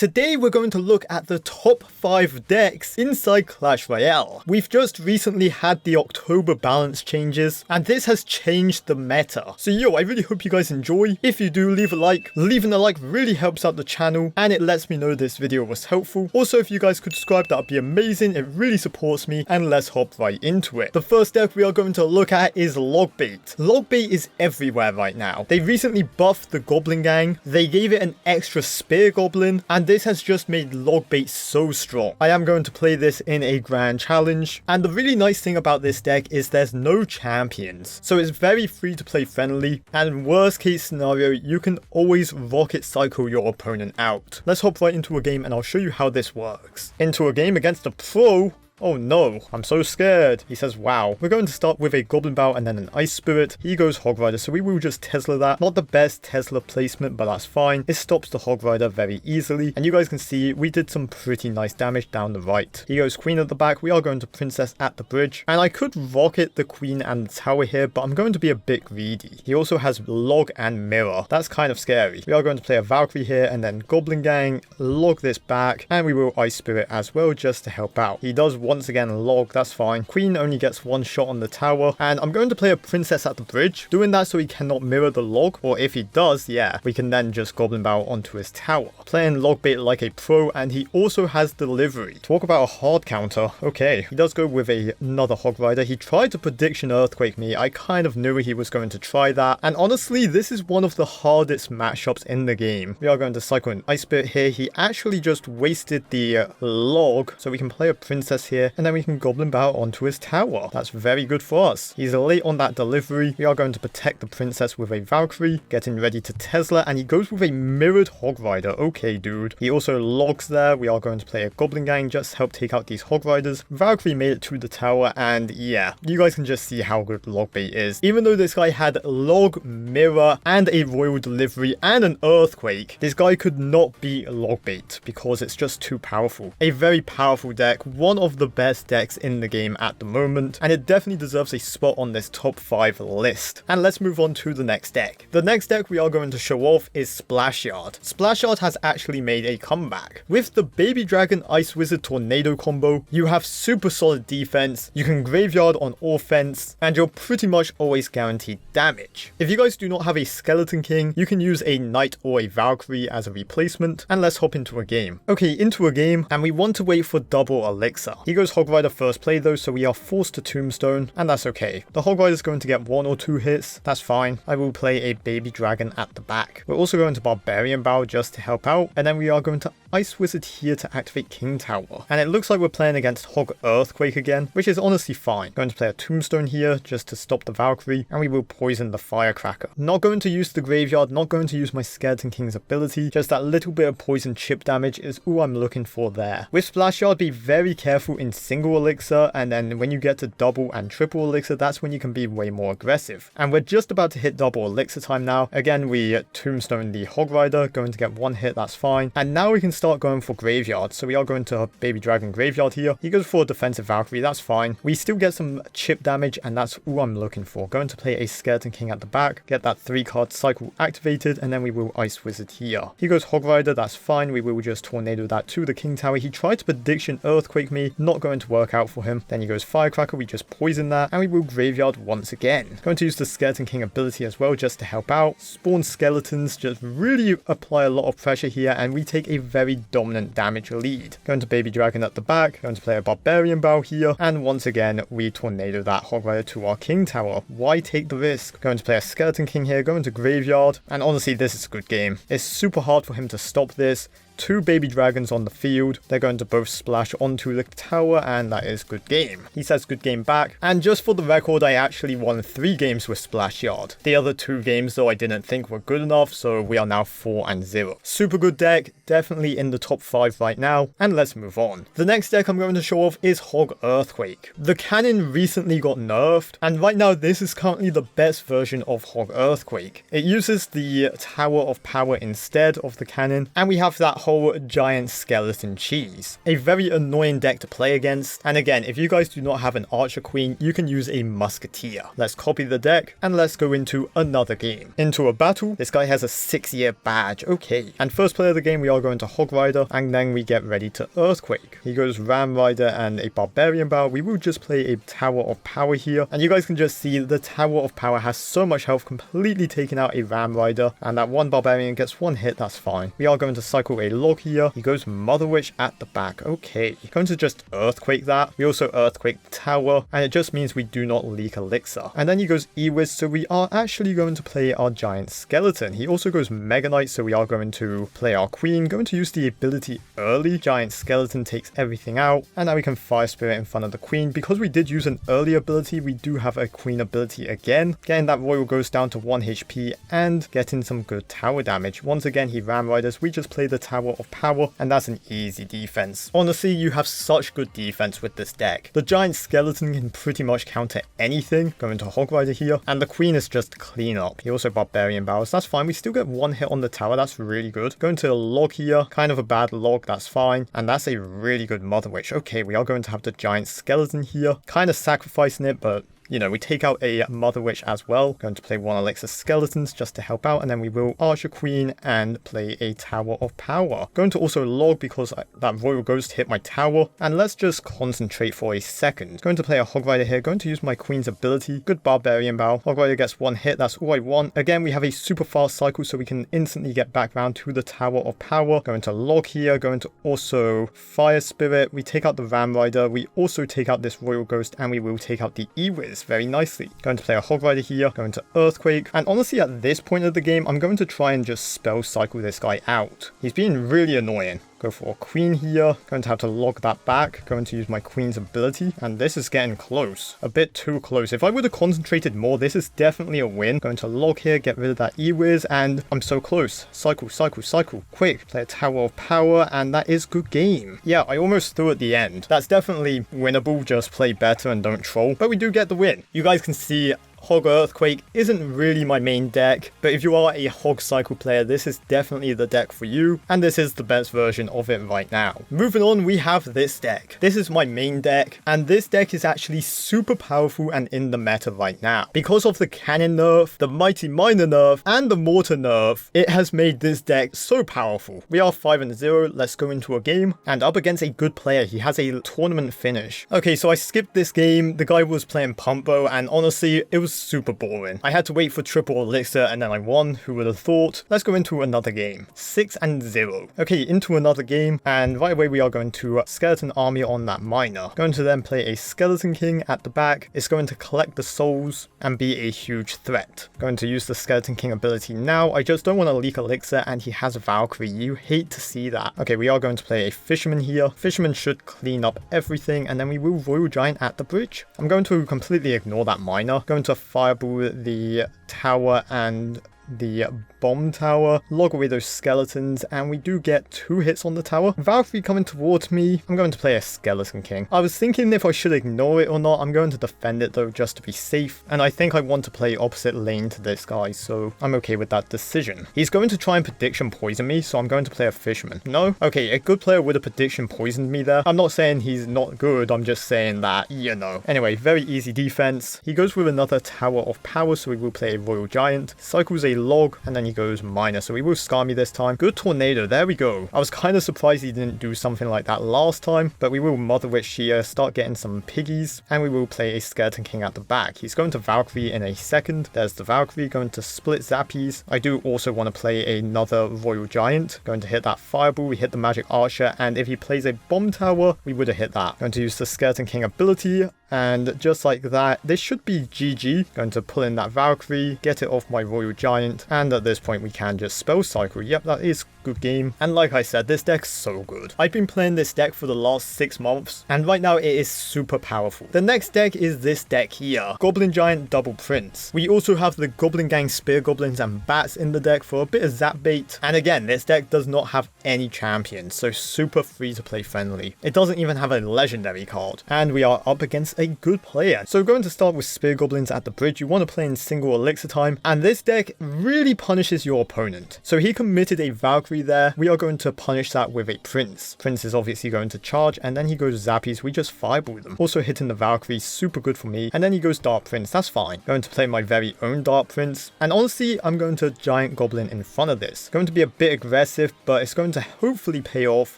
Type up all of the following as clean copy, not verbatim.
Today we're going to look at the top 5 decks inside Clash Royale. We've just recently had the October balance changes, and this has changed the meta. So I really hope you guys enjoy. If you do, leave a like. Leaving a like really helps out the channel, and it lets me know this video was helpful. Also, if you guys could subscribe, that would be amazing. It really supports me, and let's hop right into it. The first deck we are going to look at is Logbait. Logbait is everywhere right now. They recently buffed the Goblin gang. They gave it an extra spear goblin, and this has just made Logbait so strong. I am going to play this in a grand challenge, and the really nice thing about this deck is there's no champions, so it's very free to play friendly, and in worst case scenario you can always rocket cycle your opponent out. Let's hop right into a game and I'll show you how this works. Into a game against a pro. Oh no, I'm so scared. He says, wow. We're going to start with a Goblin Bow and then an Ice Spirit. He goes Hog Rider, so we will just Tesla that. Not the best Tesla placement, but that's fine. It stops the Hog Rider very easily. And you guys can see we did some pretty nice damage down the right. He goes Queen at the back. We are going to Princess at the bridge. And I could rocket the Queen and the Tower here, but I'm going to be a bit greedy. He also has Log and Mirror. That's kind of scary. We are going to play a Valkyrie here and then Goblin Gang, log this back, and we will Ice Spirit as well just to help out. He does once again log, that's fine. Queen only gets one shot on the tower, and I'm going to play a Princess at the bridge, doing that so he cannot mirror the log, or if he does, yeah, we can then just Goblin Bow onto his tower. Playing Logbait like a pro, and he also has delivery. Talk about a hard counter. Okay, he does go with another Hog Rider. He tried to prediction Earthquake me. I kind of knew he was going to try that, and honestly this is one of the hardest matchups in the game. We are going to cycle an Ice Spirit here. He actually just wasted the log, so we can play a Princess here, and then we can Goblin Bow onto his tower. That's very good for us. He's late on that delivery. We are going to protect the Princess with a Valkyrie, getting ready to Tesla, and he goes with a mirrored Hog Rider. Okay, dude. He also logs there. We are going to play a Goblin Gang just to help take out these Hog Riders. Valkyrie made it to the tower, and yeah, you guys can just see how good Logbait is. Even though this guy had log, mirror, and a royal delivery, and an earthquake, this guy could not beat Logbait because it's just too powerful. A very powerful deck, one of the best decks in the game at the moment, and it definitely deserves a spot on this top 5 list. And let's move on to the next deck. The next deck we are going to show off is Splash Yard. Splash Yard has actually made a comeback. With the Baby Dragon Ice Wizard Tornado combo, you have super solid defense, you can Graveyard on offense, and you're pretty much always guaranteed damage. If you guys do not have a Skeleton King, you can use a Knight or a Valkyrie as a replacement, and let's hop into a game. Okay, into a game, and we want to wait for double elixir. He goes Hog Rider first play though, so we are forced to Tombstone, and that's okay. The Hog Rider is going to get 1 or 2 hits, that's fine. I will play a Baby Dragon at the back. We're also going to Barbarian Bow just to help out, and then we are going to Ice Wizard here to activate King Tower. And it looks like we're playing against Hog Earthquake again, which is honestly fine. Going to play a Tombstone here just to stop the Valkyrie, and we will poison the Firecracker. Not going to use the Graveyard, not going to use my Skeleton King's ability, just that little bit of poison chip damage is all I'm looking for there. With Splash Yard, be very careful in single elixir, and then when you get to double and triple elixir, that's when you can be way more aggressive. And we're just about to hit double elixir time now. Again, we Tombstone the Hog Rider, going to get 1 hit, that's fine. And now we can start going for Graveyard. So we are going to Baby Dragon Graveyard here. He goes for a defensive Valkyrie, that's fine. We still get some chip damage, and that's all I'm looking for. Going to play a Skeleton King at the back, get that 3-card cycle activated, and then we will Ice Wizard here. He goes Hog Rider, that's fine. We will just Tornado that to the King Tower. He tried to prediction Earthquake me, not going to work out for him. Then he goes Firecracker, we just poison that, and we will Graveyard once again. Going to use the Skeleton King ability as well just to help out. Spawn skeletons, just really apply a lot of pressure here, and we take a very dominant damage lead. Going to Baby Dragon at the back, going to play a Barbarian Bow here, and once again we Tornado that Hog Rider to our King Tower. Why take the risk? Going to play a Skeleton King here, going to Graveyard, and honestly this is a good game. It's super hard for him to stop this. 2 Baby Dragons on the field. They're going to both splash onto the tower, and that is good game. He says good game back. And just for the record, I actually won 3 games with Splash Yard. The other 2 games though I didn't think were good enough, so we are now 4-0. Super good deck, definitely in the top 5 right now, and let's move on. The next deck I'm going to show off is Hog Earthquake. The cannon recently got nerfed, and right now this is currently the best version of Hog Earthquake. It uses the Tower of Power instead of the cannon, and we have that whole giant skeleton cheese. A very annoying deck to play play against. And again, if you guys do not have an archer queen, you can use a musketeer. Let's copy the deck and let's go into another game. Into a battle. This guy has a 6-year badge. Okay. And first play of the game, we are going to Hog Rider, and then we get ready to Earthquake. He goes Ram Rider and a Barbarian Bow. We will just play a Tower of Power here. And you guys can just see the Tower of Power has so much health, completely taking out a Ram Rider. And that one Barbarian gets one hit, that's fine. We are going to cycle a log here. He goes Mother Witch at the back. Okay. Going to just Earthquake that. We also Earthquake the tower, and it just means we do not leak Elixir. And then he goes E-Wiz, so we are actually going to play our Giant Skeleton. He also goes Mega Knight, so we are going to play our Queen. Going to use the ability early. Giant Skeleton takes everything out, and now we can Fire Spirit in front of the Queen. Because we did use an early ability, we do have a Queen ability again, getting that Royal Ghost down to 1 HP and getting some good tower damage. Once again, he Ram Riders. We just play the Tower of Power, and that's an easy defense. Honestly, you have such good defense with this deck. The Giant Skeleton can pretty much counter anything. Going to Hog Rider here, and the Queen is just clean up. He also Barbarian Bows. That's fine. We still get one hit on the tower. That's really good. Going to a log here, kind of a bad log. That's fine, and that's a really good Mother Witch. Okay, we are going to have the Giant Skeleton here, kind of sacrificing it, but you know, we take out a Mother Witch as well. Going to play 1 Elixir Skeletons just to help out, and then we will Archer Queen and play a Tower of Power. Going to also log because that Royal Ghost hit my tower, and let's just concentrate for a second. Going to play a Hog Rider here. Going to use my Queen's ability. Good Barbarian Bow. Hog Rider gets 1 hit. That's all I want. Again, we have a super fast cycle, so we can instantly get back round to the Tower of Power. Going to log here. Going to also Fire Spirit. We take out the Ram Rider. We also take out this Royal Ghost, and we will take out the E-Wiz very nicely. Going to play a Hog Rider here, going to Earthquake, and honestly at this point of the game, I'm going to try and just spell cycle this guy out. He's being really annoying. Go for a Queen here, going to have to log that back, going to use my Queen's ability, and this is getting close, a bit too close. If I would have concentrated more, this is definitely a win. Going to log here, get rid of that E-Wiz, and I'm so close. Cycle, cycle, cycle, quick, play a Tower of Power, and that is good game. Yeah, I almost threw at the end. That's definitely winnable, just play better and don't troll, but we do get the win. You guys can see Hog Earthquake isn't really my main deck, but if you are a Hog Cycle player, this is definitely the deck for you, and this is the best version of it right now. Moving on, we have this deck. This is my main deck, and this deck is actually super powerful and in the meta right now. Because of the Cannon nerf, the Mighty Miner nerf, and the Mortar nerf, it has made this deck so powerful. We are 5-0, let's go into a game, and up against a good player. He has a tournament finish. Okay, so I skipped this game. The guy was playing Pump Bow, and honestly, it was super boring. I had to wait for triple Elixir and then I won. Who would have thought? Let's go into another game. 6-0. Okay, into another game, and right away we are going to Skeleton Army on that Miner. Going to then play a Skeleton King at the back. It's going to collect the souls and be a huge threat. Going to use the Skeleton King ability now. I just don't want to leak Elixir, and he has Valkyrie. You hate to see that. Okay, we are going to play a Fisherman here. Fisherman should clean up everything, and then we will Royal Giant at the bridge. I'm going to completely ignore that Miner. Going to Fireball the tower and the bomb tower, log away those skeletons, and we do get 2 hits on the tower. Valkyrie coming towards me. I'm going to play a Skeleton King. I was thinking if I should ignore it or not. I'm going to defend it though, just to be safe, and I think I want to play opposite lane to this guy, so I'm okay with that decision. He's going to try and prediction poison me, so I'm going to play a Fisherman. No? Okay, a good player would have prediction poisoned me there. I'm not saying he's not good, I'm just saying that, you know. Anyway, very easy defense. He goes with another Tower of Power, so we will play a Royal Giant. Cycles a log, and then he goes Miner, so he will scar me this time. Good Tornado, there we go. I was kind of surprised he didn't do something like that last time, but we will Mother Witch here, start getting some piggies, and we will play a Skeleton King at the back. He's going to Valkyrie in a second. There's the Valkyrie, going to split Zappies. I do also want to play another Royal Giant, going to hit that Fireball. We hit the Magic Archer, and if he plays a Bomb Tower, we would have hit that. Going to use the Skeleton King ability, and just like that, this should be GG. Going to pull in that Valkyrie, get it off my Royal Giant, and at this point we can just spell cycle. Yep, that is good game. And like I said, this deck's so good. I've been playing this deck for the last 6 months, and right now it is super powerful. The next deck is this deck here, Goblin Giant Double Prince. We also have the Goblin Gang Spear Goblins and Bats in the deck for a bit of zap bait. And again, this deck does not have any champions, so super free to play friendly. It doesn't even have a legendary card. And we are up against is a good player. So going to start with Spear Goblins at the bridge, you want to play in single elixir time, and this deck really punishes your opponent. So he committed a Valkyrie there. We are going to punish that with a Prince. Prince is obviously going to charge, and then he goes Zappies. We just fireball them. Also hitting the Valkyrie, super good for me. And then he goes Dark Prince. That's fine. Going to play my very own Dark Prince. And honestly, I'm going to Giant Goblin in front of this. Going to be a bit aggressive, but it's going to hopefully pay off.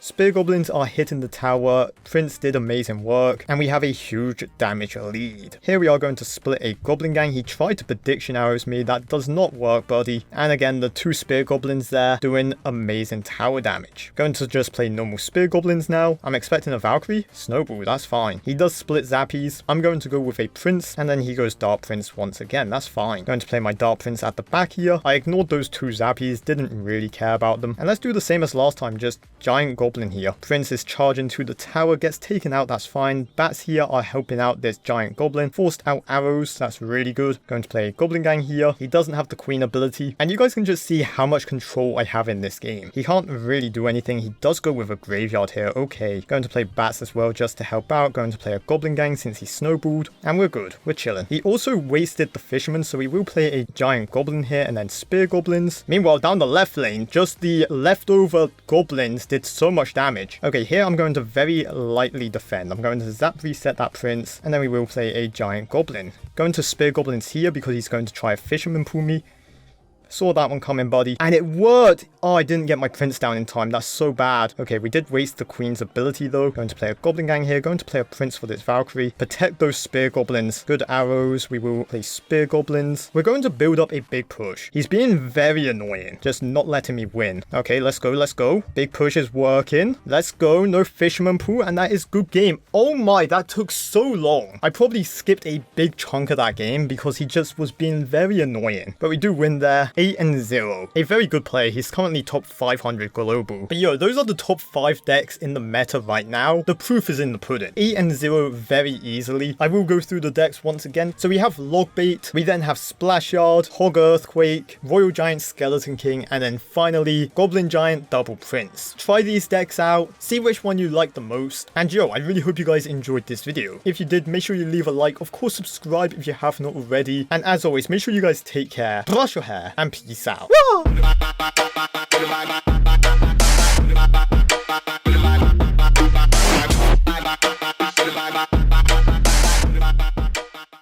Spear Goblins are hitting the tower. Prince did amazing work, and we have a huge damage lead. Here we are going to split a Goblin Gang. He tried to prediction arrows me. That does not work, buddy. And again, the 2 Spear Goblins there doing amazing tower damage. Going to just play normal Spear Goblins now. I'm expecting a Valkyrie. Snowball, that's fine. He does split Zappies. I'm going to go with a Prince, and then he goes Dark Prince once again. That's fine. Going to play my Dark Prince at the back here. I ignored those 2 Zappies, didn't really care about them. And let's do the same as last time, just Giant Goblin here. Prince is charging to the tower, gets taken out, that's fine. Bats here are helping out this Giant Goblin. Forced out arrows, that's really good. Going to play Goblin Gang here. He doesn't have the Queen ability, and you guys can just see how much control I have in this game. He can't really do anything. He does go with a Graveyard here, okay. Going to play Bats as well just to help out. Going to play a Goblin Gang since he snowballed, and we're good. We're chilling. He also wasted the Fisherman, so we will play a Giant Goblin here and then Spear Goblins. Meanwhile, down the left lane, just the leftover Goblins did so much damage. Okay, here I'm going to very lightly defend. I'm going to Zap reset that Prince, and then we will play a Giant Goblin. Going to Spear Goblins here because he's going to try a Fisherman pull me. Saw that one coming, buddy. And it worked! Oh, I didn't get my Prince down in time. That's so bad. Okay, we did waste the Queen's ability, though. Going to play a Goblin Gang here. Going to play a Prince for this Valkyrie. Protect those Spear Goblins. Good arrows. We will play Spear Goblins. We're going to build up a big push. He's being very annoying. Just not letting me win. Okay, let's go. Let's go. Big push is working. Let's go. No Fisherman pool. And that is good game. Oh my, that took so long. I probably skipped a big chunk of that game because he just was being very annoying. But we do win there. 8-0. A very good player. He's currently top 500 global. But yo, those are the top 5 decks in the meta right now. The proof is in the pudding. 8-0 very easily. I will go through the decks once again. So we have Logbait. We then have Splash Yard, Hog Earthquake, Royal Giant Skeleton King, and then finally Goblin Giant Double Prince. Try these decks out. See which one you like the most. And yo, I really hope you guys enjoyed this video. If you did, make sure you leave a like. Of course, subscribe if you have not already. And as always, make sure you guys take care, brush your hair, and peace out.